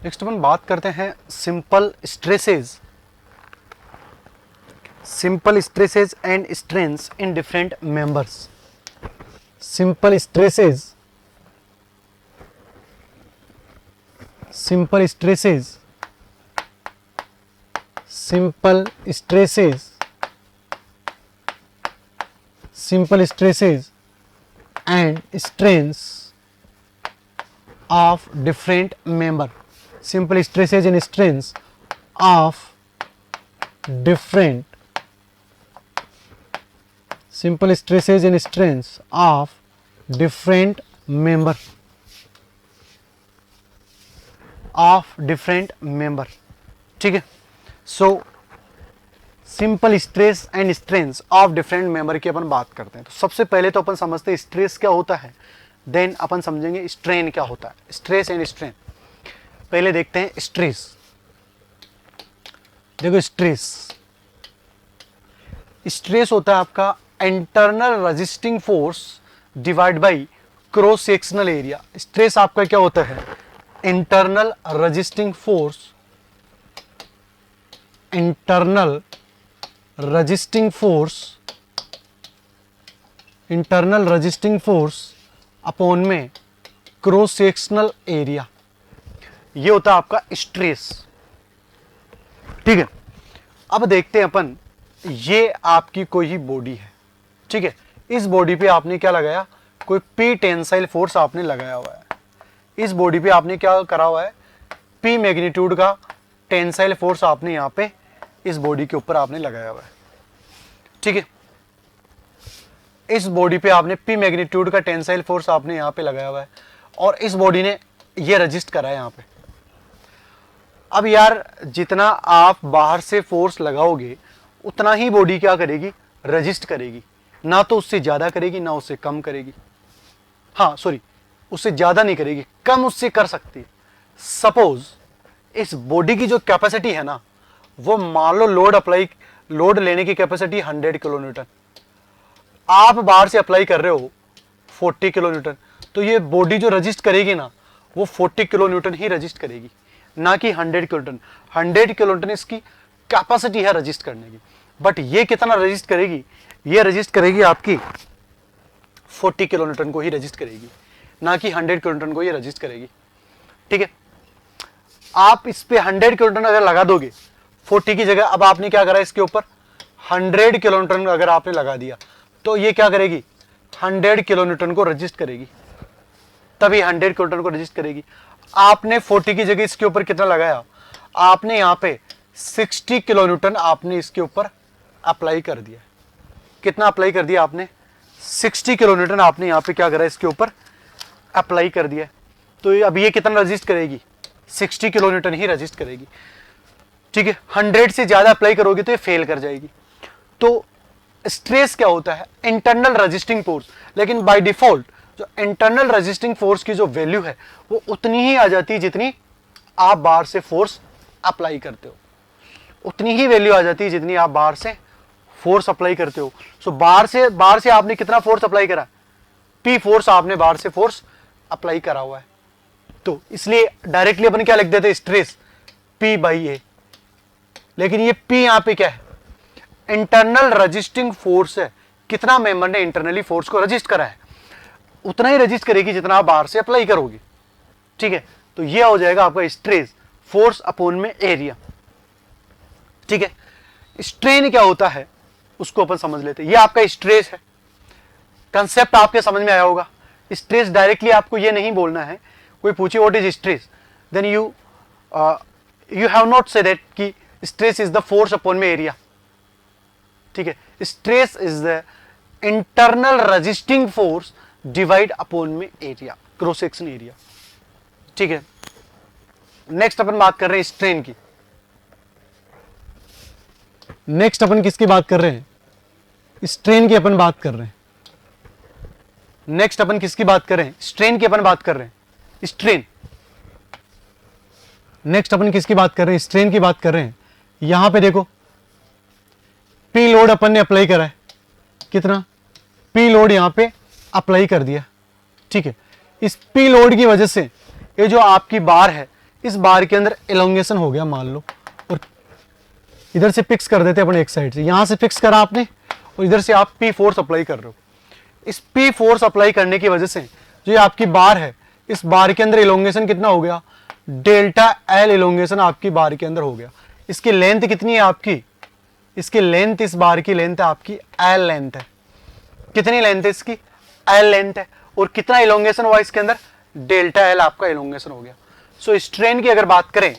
Next अपन बात करते हैं simple stresses and strains in different members. Simple stresses and strains of different member. Simple stresses and strains of different member. ठीक है। So simple stress and strains of different member की अपन बात करते हैं। तो सबसे पहले तो अपन समझते हैं स्ट्रेस क्या होता है, देन अपन समझेंगे स्ट्रेन क्या होता है। स्ट्रेस एंड स्ट्रेन, पहले देखते हैं स्ट्रेस। देखो स्ट्रेस होता है आपका internal resisting force divide by cross sectional area. Stress आपका क्या होता है, इंटरनल रेजिस्टिंग फोर्स अपॉन में क्रॉस सेक्शनल एरिया, ये होता है आपका स्ट्रेस। ठीक है। अब देखते हैं अपन, ये आपकी कोई ही बॉडी है, ठीक है। इस बॉडी पे आपने क्या लगाया, कोई पी टेंसाइल फोर्स आपने लगाया हुआ है। इस बॉडी पे आपने क्या करा हुआ है, पी मैग्नीट्यूड का टेंसाइल फोर्स आपने यहाँ पे इस बॉडी के ऊपर आपने लगाया हुआ है। ठीक है। इस बॉडी पे आपने पी मैग्नीट्यूड का टेंसाइल फोर्स आपने यहाँ पे लगाया हुआ है और इस बॉडी ने ये रजिस्ट करा है यहाँ पे। अब यार जितना आप बाहर से फोर्स लगाओगे उतना ही बॉडी क्या करेगी, रजिस्ट करेगी, ना तो उससे ज्यादा करेगी ना उससे कम करेगी। हाँ सॉरी, उससे ज्यादा नहीं करेगी, कम उससे कर सकती है। सपोज इस बॉडी की जो कैपेसिटी है ना, वो मान लो लोड लेने की कैपेसिटी 100 किलो न्यूटन, आप बाहर से अप्लाई कर रहे हो 40 किलो न्यूटन, तो ये बॉडी जो रजिस्ट करेगी ना, वो 40 किलो न्यूटन ही रजिस्ट करेगी, ना कि 100 किलो न्यूटन। 100 किलो न्यूटन इसकी कैपेसिटी है रजिस्ट करने की, बट ये कितना रजिस्ट करेगी, ये रजिस्ट करेगी आपकी 40 किलो न्यूटन को ही रजिस्ट करेगी, ना कि 100 किलो न्यूटन को ये रजिस्ट करेगी। ठीक है। आप इस पे 100 किलो न्यूटन अगर लगा दोगे 40 की जगह, अब आपने क्या करा इसके ऊपर 100 किलो न्यूटन अगर आपने लगा दिया, तो ये क्या करेगी, 100 किलो न्यूटन को रजिस्ट करेगी, तभी 100 किलो न्यूटन को रजिस्ट करेगी। आपने 40 की जगह इसके ऊपर कितना लगाया, आपने यहाँ पे 60 किलो न्यूटन आपने इसके ऊपर अप्लाई कर दिया। कितना अप्लाई कर दिया आपने, 60 किलो न्यूटन आपने यहाँ पे क्या करा, इसके ऊपर अप्लाई कर दिया। तो अब ये कितना रजिस्ट करेगी, 60 किलो न्यूटन ही रजिस्ट करेगी। ठीक है। 100 से ज्यादा अप्लाई करोगे तो ये फेल कर जाएगी। तो स्ट्रेस क्या होता है, इंटरनल रेजिस्टिंग फोर्स, लेकिन बाय डिफॉल्ट जो इंटरनल रेजिस्टिंग फोर्स की जो वैल्यू है वो उतनी ही आ जाती है जितनी आप बाहर से फोर्स अप्लाई करते हो, उतनी ही वैल्यू आ जाती है जितनी आप बाहर से फोर्स अप्लाई करते हो। सो बाहर से आपने कितना फोर्स अप्लाई करा, पी फोर्स आपने बाहर से फोर्स अप्लाई करा हुआ है। तो इसलिए डायरेक्टली अपन क्या लिख देते हैं, स्ट्रेस पी बाई ए, लेकिन ये पी यहां पे क्या है, इंटरनल रजिस्टिंग फोर्स है। कितना मेंबर ने इंटरनली फोर्स को रजिस्ट करा है, उतना ही रजिस्ट करेगी जितना आप बाहर से अप्लाई करोगे। ठीक है। तो ये हो जाएगा आपका स्ट्रेस, फोर्स अपॉन में एरिया। ठीक है। स्ट्रेन क्या होता है उसको अपन समझ लेते हैं। ये आपका स्ट्रेस है, कंसेप्ट आपके समझ में आया होगा। स्ट्रेस डायरेक्टली आपको ये नहीं बोलना है, कोई पूछे what is stress, then you have not say that कि stress is the force upon में एरिया। ठीक है। Stress is the internal resisting force divide upon में एरिया, क्रॉस सेक्शन एरिया। ठीक है। नेक्स्ट अपन बात कर रहे हैं स्ट्रेन की। नेक्स्ट अपन किसकी बात कर रहे हैं, स्ट्रेन की अपन बात कर रहे हैं। नेक्स्ट अपन किसकी बात कर रहे हैं, स्ट्रेन की अपन बात कर रहे हैं। स्ट्रेन, नेक्स्ट अपन किसकी बात कर रहे हैं, स्ट्रेन की बात कर रहे हैं। यहां पे देखो पी लोड अपन ने अप्लाई करा है, कितना पी लोड यहां पे अप्लाई कर दिया। ठीक है। इस पी लोड की वजह से ये जो आपकी बार है इस बार के अंदर एलोंगेशन हो गया मान लो, और इधर से फिक्स कर देते अपन एक साइड से, यहां से फिक्स करा आपने और इधर से आप पी फोर्स अप्लाई कर रहे हो। इस पी फोर्स अप्लाई करने की वजह से जो ये आपकी बार है, इस बार के अंदर एलोंगेशन कितना हो गया, डेल्टा एल एलोंगेशन आपकी बार के अंदर हो गया। इसकी लेंथ कितनी है आपकी, इसकी लेंथ, इस बार की लेंथ है आपकी एल लेंथ है। कितनी लेंथ है इसकी, एल लेंथ है। और कितना एलोंगेशन हुआ इसके अंदर, डेल्टा एल आपका एलोंगेशन हो गया। सो स्ट्रेन की अगर बात करें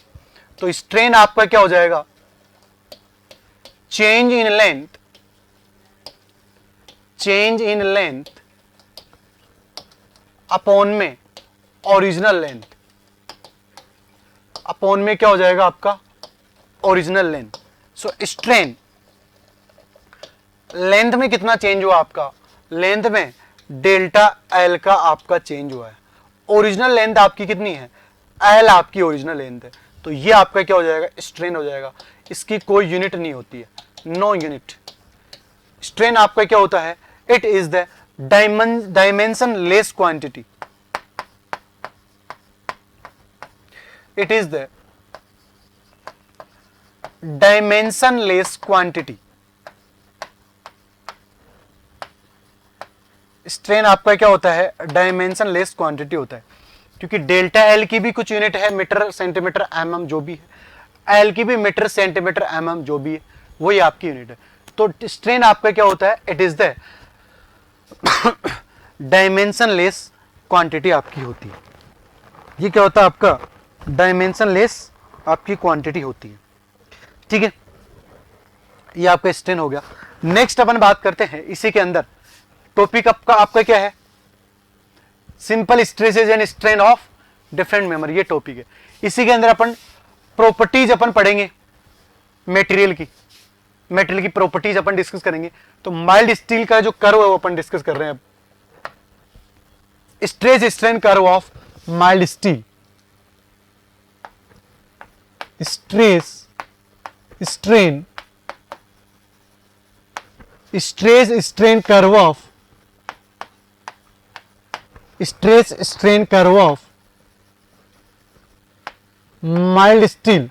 तो स्ट्रेन आपका क्या हो जाएगा, change in length, change in length upon में ओरिजिनल लेंथ, अपॉन में क्या हो जाएगा आपका, ओरिजिनल लेंथ। सो स्ट्रेन लेंथ में कितना चेंज हुआ आपका, लेंथ में डेल्टा एल का आपका चेंज हुआ है। ओरिजिनल लेंथ आपकी कितनी है, एल आपकी ओरिजिनल लेंथ है। तो ये आपका क्या हो जाएगा, स्ट्रेन हो जाएगा। इसकी कोई यूनिट नहीं होती है, नो यूनिट। स्ट्रेन आपका क्या होता है, it is the dimension less quantity, it is the dimensionless quantity। Strain आपका क्या होता है, डायमेंशनलेस क्वांटिटी होता है, क्योंकि डेल्टा एल की भी कुछ यूनिट है, मीटर सेंटीमीटर एमएम जो भी है, एल की भी मीटर सेंटीमीटर एमएम जो भी है, वही आपकी यूनिट है। तो स्ट्रेन आपका क्या होता है, it is the dimensionless quantity आपकी होती है। ये क्या होता है आपका, डायमेंशनलेस आपकी क्वांटिटी होती है। ठीक है, ये आपका स्ट्रेन हो गया। नेक्स्ट अपन बात करते हैं इसी के अंदर, टॉपिक आपका क्या है, simple stresses and strain of different member, ये टॉपिक है। इसी के अंदर अपन प्रॉपर्टीज अपन पढ़ेंगे मटेरियल की, मटेरियल की प्रॉपर्टीज अपन डिस्कस करेंगे। तो माइल्ड स्टील का जो कर्व है वो अपन डिस्कस कर रहे हैं अब, stress strain curve of mild steel. Stress strain stress strain curve of, stress strain curve of mild steel.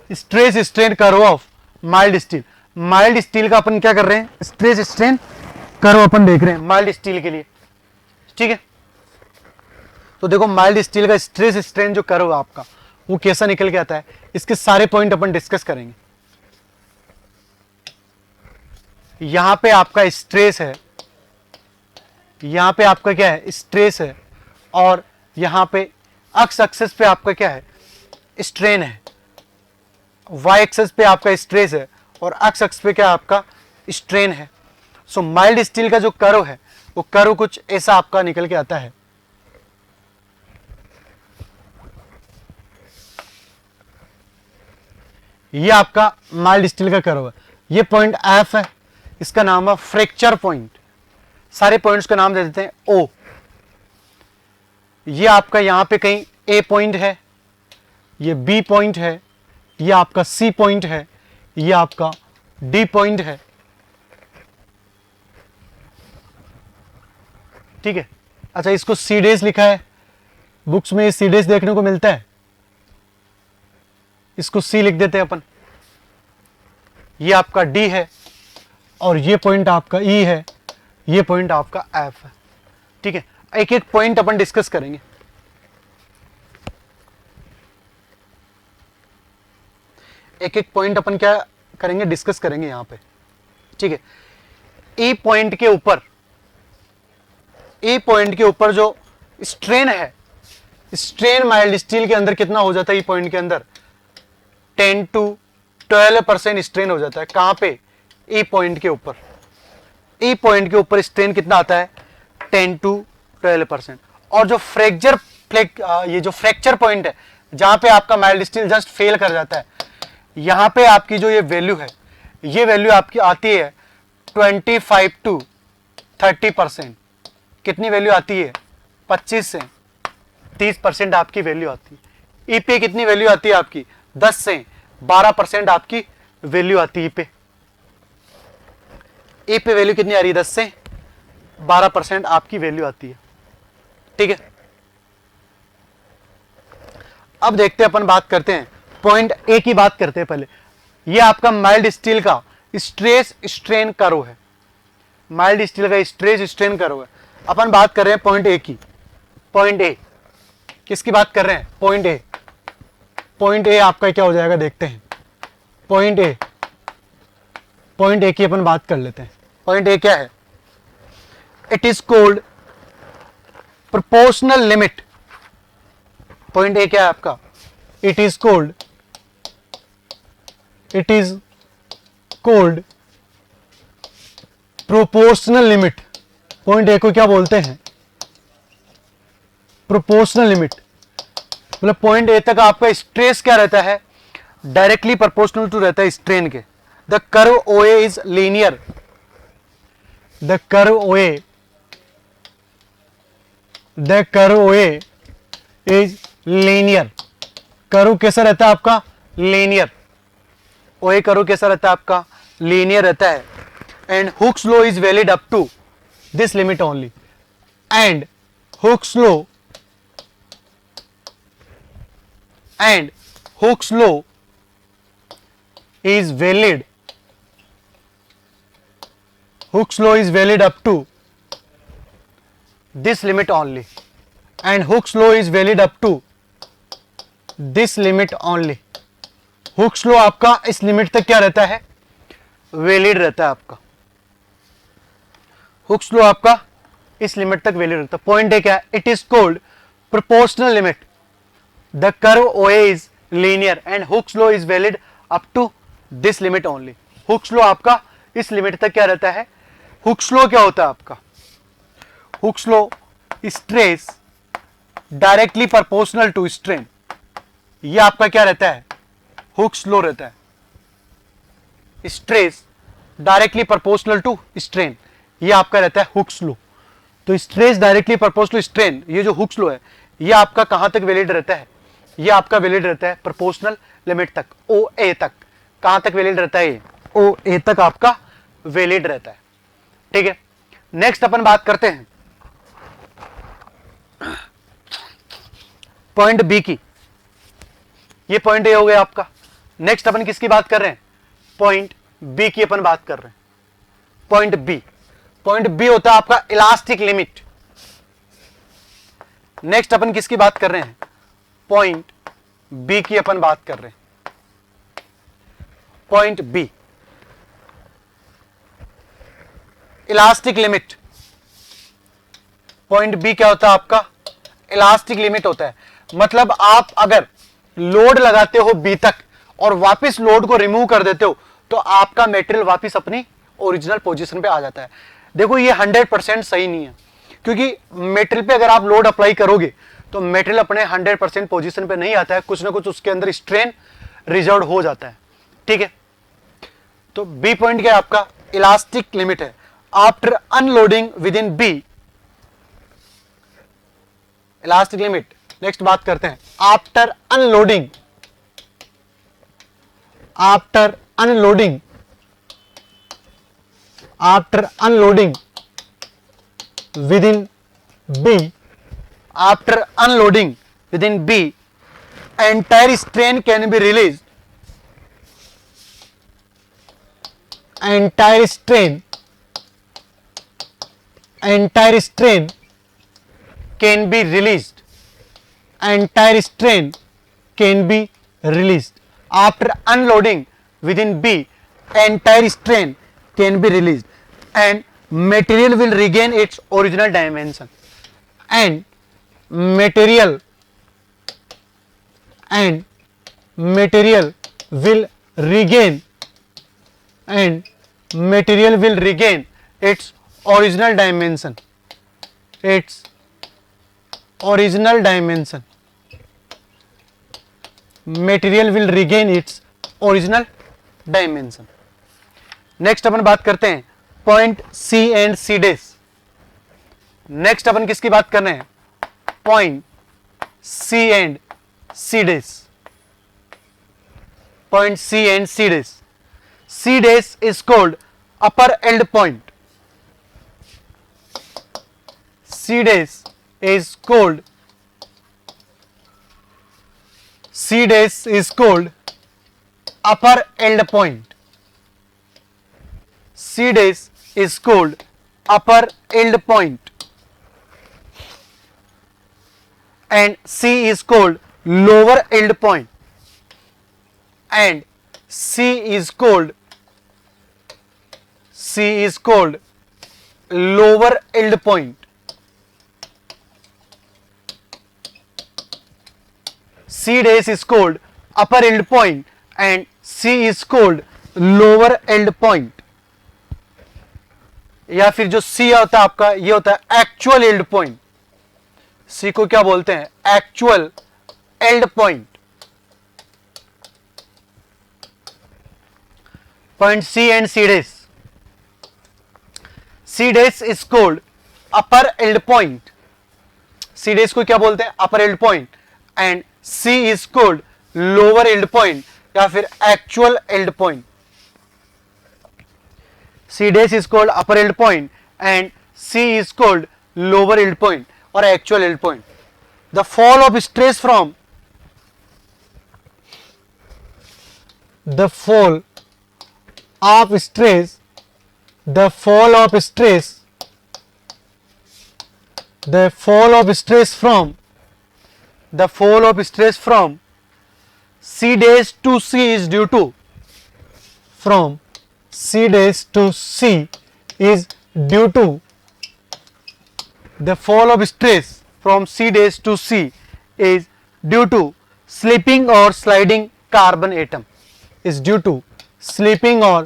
Stress strain curve of mild steel. Mild steel का अपन क्या कर रहे हैं, स्ट्रेस स्ट्रेन कर्व अपन देख रहे हैं माइल्ड स्टील के लिए। ठीक है, तो देखो माइल्ड स्टील का स्ट्रेस स्ट्रेन जो कर्व है आपका वो कैसा निकल के आता है, इसके सारे पॉइंट अपन डिस्कस करेंगे। यहां पे आपका स्ट्रेस है, यहां पे आपका क्या है, स्ट्रेस है, और यहां पे एक्स एक्सिस पे आपका क्या है, स्ट्रेन है। वाई एक्सिस पे आपका स्ट्रेस है और एक्स एक्सिस पे क्या आपका स्ट्रेन है। सो माइल्ड स्टील का जो कर्व है वो कर्व कुछ ऐसा आपका निकल के आता है। ये आपका माइल्ड स्टील का कर्व है। ये पॉइंट एफ है, इसका नाम है फ्रैक्चर पॉइंट। सारे पॉइंट्स का नाम दे देते हैं ओ। ये आपका यहां पे कहीं ए पॉइंट है, ये बी पॉइंट है, ये आपका सी पॉइंट है, ये आपका डी पॉइंट है। ठीक है, अच्छा इसको सी डेज लिखा है, बुक्स में सी डेज देखने को मिलता है, इसको सी लिख देते हैं अपन। ये आपका डी है और ये पॉइंट आपका ई है, ये पॉइंट आपका एफ है। ठीक है, एक एक पॉइंट अपन डिस्कस करेंगे। एक एक पॉइंट अपन क्या करेंगे, डिस्कस करेंगे यहां पे। ठीक है, ई पॉइंट के ऊपर, ए पॉइंट के ऊपर जो स्ट्रेन है, स्ट्रेन माइल्ड स्टील के अंदर कितना हो जाता है, ई पॉइंट के अंदर 10 to 12% स्ट्रेन हो जाता है। कहां पे, ए पॉइंट के ऊपर। ए पॉइंट के ऊपर स्ट्रेन कितना आता है, 10 to 12%। और जो ये जो फ्रैक्चर पॉइंट है, जहां पे आपका माइल्ड स्टील जस्ट फेल कर जाता है, यहां पे आपकी जो ये वैल्यू है, ये वैल्यू आपकी आती है 25 to 30%। कितनी वैल्यू आती है, 25 से 30% आपकी वैल्यू आती है। ई पे कितनी वैल्यू आती है आपकी, 10 से 12% आपकी वैल्यू आती है। ई पे वैल्यू कितनी आ रही है, 10 से 12% आपकी वैल्यू आती है। ठीक है, अब देखते हैं, अपन बात करते हैं पॉइंट ए की बात करते हैं पहले। ये आपका माइल्ड स्टील का स्ट्रेस स्ट्रेन कर्व है, माइल्ड स्टील का स्ट्रेस स्ट्रेन कर्व है। अपन बात कर रहे हैं पॉइंट ए की। पॉइंट ए किसकी बात कर रहे हैं? Point A. पॉइंट ए आपका क्या हो जाएगा देखते हैं। पॉइंट ए, पॉइंट ए की अपन बात कर लेते हैं। पॉइंट ए क्या है? It is called proportional limit. Point A क्या है आपका? It is called proportional limit. Point A को क्या बोलते हैं? Proportional limit. मतलब पॉइंट ए तक आपका स्ट्रेस क्या रहता है? डायरेक्टली प्रोपोर्शनल टू रहता है स्ट्रेन के। द कर्व ओए इज लीनियर। द कर्व ओए इज लीनियर। कर्व कैसा रहता है आपका? लीनियर। ओए कर्व कैसा रहता है आपका? लीनियर रहता है। And Hooke's law is valid up to this limit only. And Hooke's law is valid. Hooke's law is valid up to this limit only, and Hooke's law is valid up to this limit only. Hooke's law आपका इस limit तक क्या रहता है? Valid रहता है आपका। Hooke's law आपका इस लिमिट तक वैलिड रहता है। पॉइंट है क्या? It is called proportional limit. The curve OA is linear and Hooke's law is valid up to this limit only. Hooke's law आपका इस लिमिट तक क्या रहता है? Hooke's law क्या होता है आपका? Hooke's law stress directly proportional to strain. ये आपका क्या रहता है? Hooke's law रहता है। Stress directly proportional to strain, ये आपका रहता है Hooke's law। तो stress directly proportional to strain, ये जो Hooke's law है, ये आपका कहां तक वैलिड रहता है? ये आपका वैलिड रहता है प्रोपोर्शनल लिमिट तक, OA तक। कहां तक वैलिड रहता है? OA तक आपका वैलिड रहता है। ठीक है, नेक्स्ट अपन बात करते हैं पॉइंट बी की। ये पॉइंट ए हो गया आपका। नेक्स्ट अपन किसकी बात कर रहे हैं? पॉइंट बी की अपन बात कर रहे हैं। पॉइंट बी, पॉइंट बी होता है आपका इलास्टिक लिमिट। नेक्स्ट अपन किसकी बात कर रहे हैं? पॉइंट बी की अपन बात कर रहे हैं। Point B, elastic limit. Point B क्या होता है आपका? इलास्टिक लिमिट होता है। मतलब आप अगर लोड लगाते हो बी तक और वापस लोड को रिमूव कर देते हो तो आपका मेटेरियल वापस अपनी ओरिजिनल पोजीशन पे आ जाता है। देखो ये 100% सही नहीं है, क्योंकि मेटेरियल पे अगर आप लोड अप्लाई करोगे तो मेटेरियल अपने 100% पोजीशन पे नहीं आता है, कुछ ना कुछ उसके अंदर स्ट्रेन रिजर्व हो जाता है। ठीक है, तो बी पॉइंट क्या है आपका? इलास्टिक लिमिट है। After unloading within B, elastic limit. Next बात करते हैं after unloading. After unloading within B, after unloading within B, entire strain can be released. Entire strain can be released. Entire strain can be released. After unloading within B, entire strain can be released and material will regain its original dimension. And material will regain its original dimension. Its original dimension. Material will regain its original dimension. Next अपन बात करते हैं point C and C dash. Next अपन किसकी बात कर रहे हैं? Point C and C dash. Point C and C dash. C dash is called upper end point. C dash is called upper yield point. C dash is called upper yield point and C is called lower yield point and C is called lower yield point. C dash is called upper yield point and C is called lower yield point. या फिर जो C होता है आपका, ये होता है actual yield point. C को क्या बोलते हैं? Actual yield point. Point C and C dash. C dash is called upper yield point. C dash को क्या बोलते हैं? Upper yield point. And C is called lower yield point या फिर actual yield point. C dash is called upper yield point and C is called lower yield point or actual yield point. The fall of stress from C dash to C is due to the fall of stress from C dash to C is due to slipping or sliding carbon atom. Is due to slipping or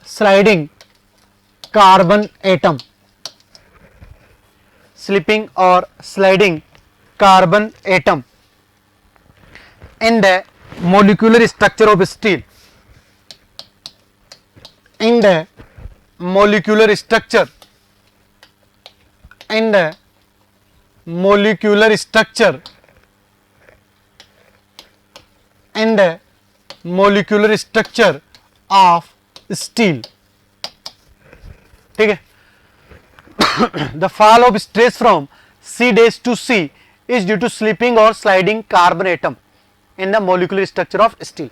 sliding carbon atom. Slipping or sliding carbon atom in the molecular structure of steel. In the molecular structure of steel. ठीक है. The fall of stress from C dash to C is due to slipping or sliding carbon atom in the molecular structure of steel.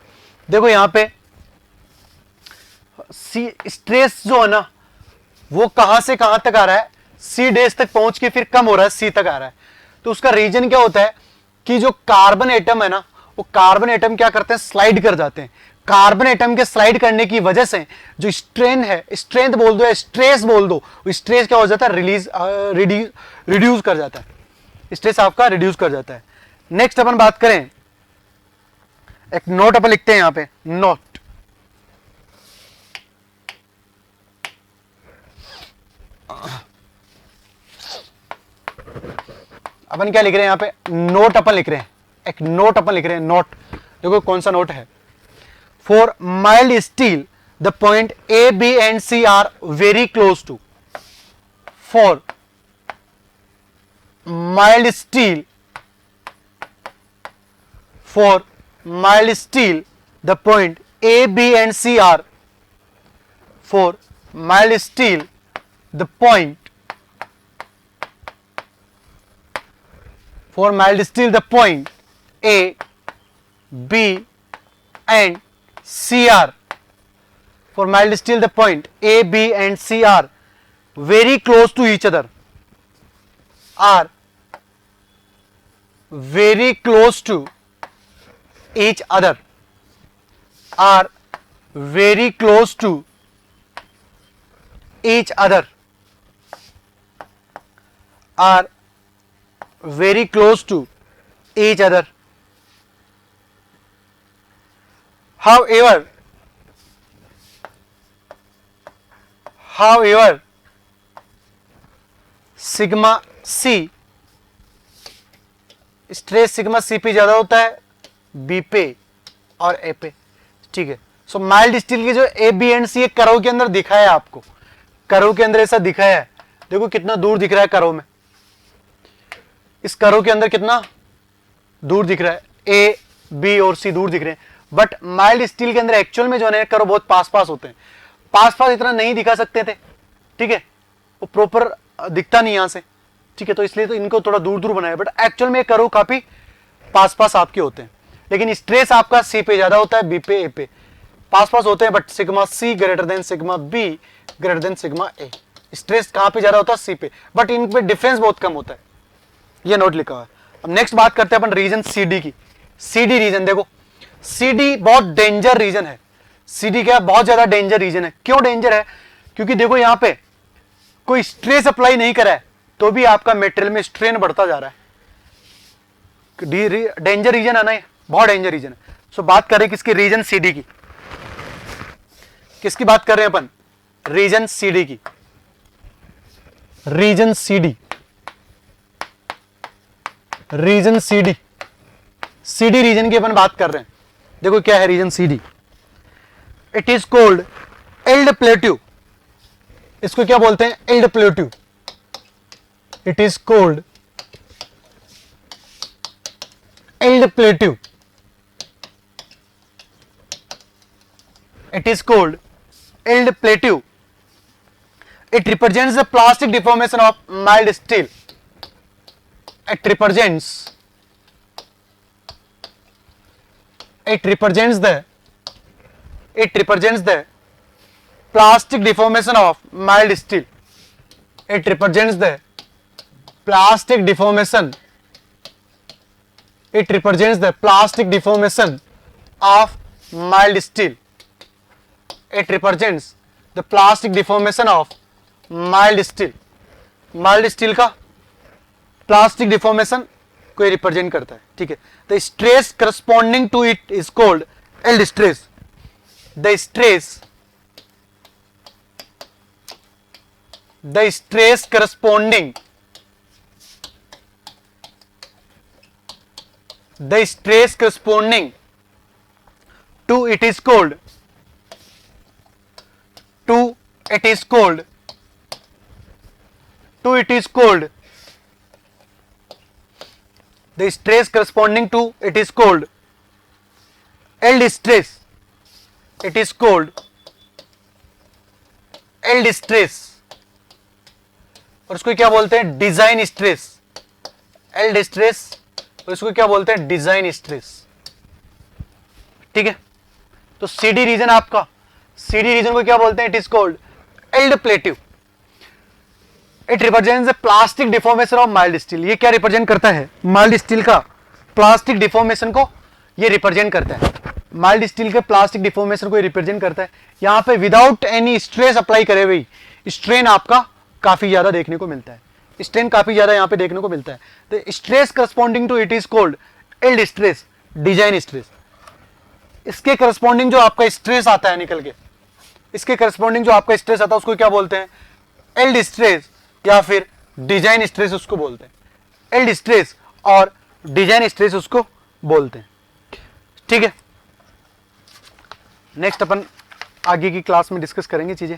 देखो यहाँ पे stress जो है ना वो कहां से कहां तक आ रहा है? C dash तक पहुंच के फिर कम हो रहा है, C तक आ रहा है. तो उसका रीजन क्या होता है कि जो कार्बन एटम है ना, वो कार्बन एटम क्या करते हैं? स्लाइड कर जाते हैं. कार्बन एटम के स्लाइड करने की वजह से जो स्ट्रेंथ बोल दो या स्ट्रेस बोल दो, वो स्ट्रेस क्या हो जाता है? रिड्यूस कर जाता है. स्ट्रेस आपका रिड्यूस कर जाता है. नेक्स्ट अपन बात करें, एक नोट अपन लिखते हैं यहां पे, नोट. अपन क्या लिख रहे हैं यहां पे? नोट अपन लिख रहे हैं. एक नोट अपन लिख रहे हैं. नोट देखो कौन सा नोट है. For mild steel, the point A, B and C are very close to. For mild steel, the point A, B and C are. For mild steel, the point A, B and C are. For mild steel, the point A, B and C are very close to each other. Are very close to each other. Are very close to each other. Are very close to each other. However, sigma C, stress sigma C पे ज्यादा होता है B पे और A पे. ठीक है. सो mild steel के जो A, B एंड C एक कर्व के अंदर दिखा है आपको, कर्व के अंदर ऐसा दिखाया है. देखो कितना दूर दिख रहा है कर्व में. इस कर्व के अंदर कितना दूर दिख रहा है? A, B और C दूर दिख रहे हैं. बट माइल्ड स्टील के अंदर एक्चुअल में जो है कर्व बहुत पास पास होते हैं, पास पास इतना नहीं दिखा सकते थे, ठीक है, वो प्रॉपर दिखता नहीं यहां से, ठीक है, तो इसलिए तो इनको थोड़ा दूर दूर बनाया, बट एक्चुअल में कर्व काफी पास पास आपके होते हैं। लेकिन स्ट्रेस आपका सी पे ज्यादा होता है, बी पे, ए पे, पास पास होते हैं, but sigma C greater than sigma B greater than sigma A. Stress कहां पे ज्यादा होता है, सी पे, बट इन पे डिफरेंस बहुत कम होता है, ये नोट लिखा हुआ है। अब नेक्स्ट बात करते हैं अपन रीजन सीडी की। सीडी रीजन देखो, सीडी बहुत डेंजर रीजन है। सीडी क्या, बहुत ज्यादा डेंजर रीजन है। क्यों डेंजर है, क्योंकि देखो यहां पे कोई स्ट्रेस अप्लाई नहीं करा है तो भी आपका मेटेरियल में स्ट्रेन बढ़ता जा रहा है। डेंजर रीजन है ना, बहुत डेंजर रीजन है। सो बात करें किसकी, रीजन सीडी की। किसकी बात कर रहे हैं अपन, रीजन सीडी की। Region CD, region CD, CD region की अपन बात कर रहे हैं। देखो क्या है region CD, it is called yield plateau. इसको क्या बोलते हैं, yield plateau. It is called yield plateau. It is called yield plateau. It represents the plastic deformation of mild steel. It represents the plastic deformation of mild steel. It represents the plastic deformation. It represents the plastic deformation of mild steel. It represents the plastic deformation of mild steel. Mild steel का plastic deformation को represent करता है, ठीक है। The stress corresponding to it is called yield stress. The stress corresponding to it is called the stress corresponding to it is called yield stress. It is called yield stress और उसको क्या बोलते हैं, design stress. yield stress और इसको क्या बोलते हैं, डिजाइन स्ट्रेस, ठीक है। तो सीडी रीजन आपका, सीडी रीजन को क्या बोलते हैं, it is called yield plateau. It represents the plastic deformation of mild steel. ये क्या रिप्रेजेंट करता है, माइल्ड स्टील का प्लास्टिक डिफॉर्मेशन को ये रिप्रेजेंट करता है। माइल्ड स्टील के प्लास्टिक डिफॉर्मेशन को ये रिप्रेजेंट करता है। यहां पे विदाउट एनी स्ट्रेस अप्लाई करे हुए स्ट्रेन आपका काफी ज्यादा देखने को मिलता है, स्ट्रेन काफी ज्यादा यहां पे देखने को मिलता है। तो stress corresponding to it is called yield stress, design stress. इसके करस्पॉन्डिंग जो आपका स्ट्रेस आता है निकल के, इसके करस्पॉन्डिंग जो आपका स्ट्रेस आता है उसको क्या बोलते हैं, yield स्ट्रेस या फिर डिजाइन स्ट्रेस उसको बोलते हैं। yield स्ट्रेस और डिजाइन स्ट्रेस उसको बोलते हैं, ठीक है। नेक्स्ट अपन आगे की क्लास में डिस्कस करेंगे चीजें।